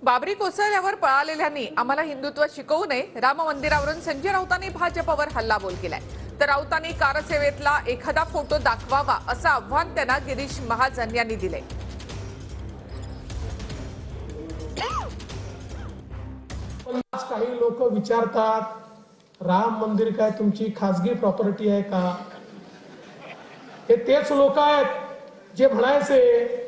बाबरी कोसळल्यावर पळालेल्यांनी आम्हाला हिंदुत्व शिकवू नये, राम मंदिरावरून संजय राऊतांनी भाजपवर हल्लाबोल केलाय। तर राऊतांनी कारसेवेतला एखादा फोटो दाखवावा असं आव्हान त्यांना गिरीश महाजन यांनी दिले। काही लोक विचारतात राम मंदिर काय तुमची खासगी प्रॉपर्टी आहे का? हे तेच लोक आहेत जे म्हणायचे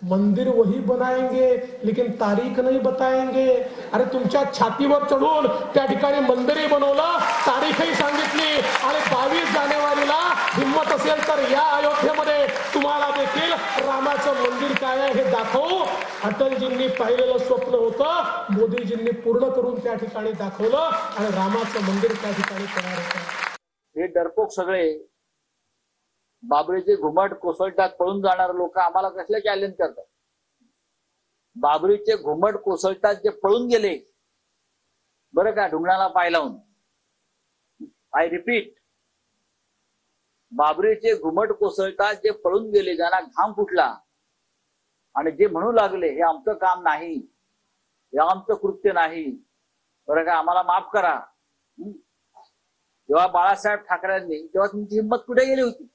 मंदिर वही बनाएंगे लेकिन तारीख नहीं बताएंगे। अरे तुमच्या छातीवर चढून त्या ठिकाणी मंदिरही बनवलं, तारीखही सांगितली आणि 22 जानेवारीला हिम्मत असेल तर या अयोध्येमध्ये तुम्हाला देखील रामाचं मंदिर काय आहे हे दाखवू। अटलजींनी पाहिलेलं स्वप्न होतं, मोदीजींनी पूर्ण करून त्या ठिकाणी दाखवलं आणि रामाचं मंदिर त्या ठिकाणी तयार होतं। हे डरपोक सगळे बाबरीचे घुमट कोसळतात पळून जाणारे लोक आम्हाला कसले चॅलेंज करतात? बाबरीचे घुमट कोसळतात जे पळून गेले बरं का, ढुंगणाला पाय लावून। आय रिपीट, बाबरीचे घुमट कोसळतात जे पळून गेले, ज्यांना घाम फुटला आणि जे म्हणू लागले हे आमचं काम नाही, हे आमचं कृत्य नाही, बरं का, आम्हाला माफ करा। जेव्हा बाळासाहेब ठाकरेंनी, तेव्हा तुमची हिंमत कुठे गेली होती?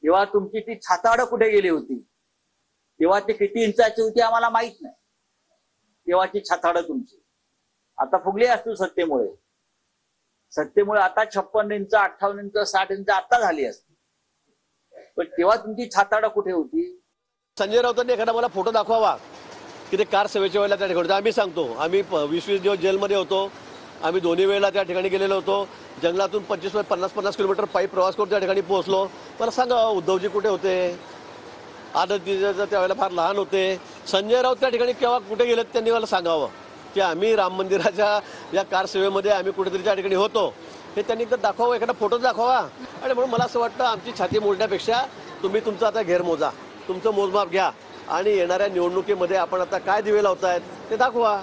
तेव्हा तुमची ती छाताड कुठे गेली होती? तेव्हा ती किती इंचाची होती आम्हाला माहित नाही, तेव्हाची छाताड तुमची। आता फुगली असतील सत्तेमुळे, सत्तेमुळे आता 56 इंच 58 इंच 60 इंच आता झाली असती, पण तेव्हा तुमची छाताड कुठे होती? संजय राऊतांनी एखादा मला फोटो दाखवावा की ते कार सेवेच्या वेळेला त्या ठिकाणी आम्ही सांगतो, आम्ही 20-20 दिवस जेलमध्ये होतो, आम्ही दोन्ही वेळेला त्या ठिकाणी गेलेलो होतो, जंगलातून 25-50 किलोमीटर पायी प्रवास करून त्या ठिकाणी पोहोचलो। मला सांगा उद्धवजी कुठे होते? आदत त्यावेळेला फार लहान होते। संजय राऊत त्या ठिकाणी केव्हा कुठे गेलेत त्यांनी मला सांगावं की आम्ही राम मंदिराच्या या कार सेवेमध्ये आम्ही कुठेतरी त्या ठिकाणी होतो, हे त्यांनी तर दाखवावं, एखादा फोटो दाखवा। आणि म्हणून मला असं वाटतं आमची छाती मोडण्यापेक्षा तुम्ही तुमचं आता घेर मोजा, तुमचं मोजमाप घ्या आणि येणाऱ्या निवडणुकीमध्ये आपण आता काय दिवे लावतायत ते दाखवा।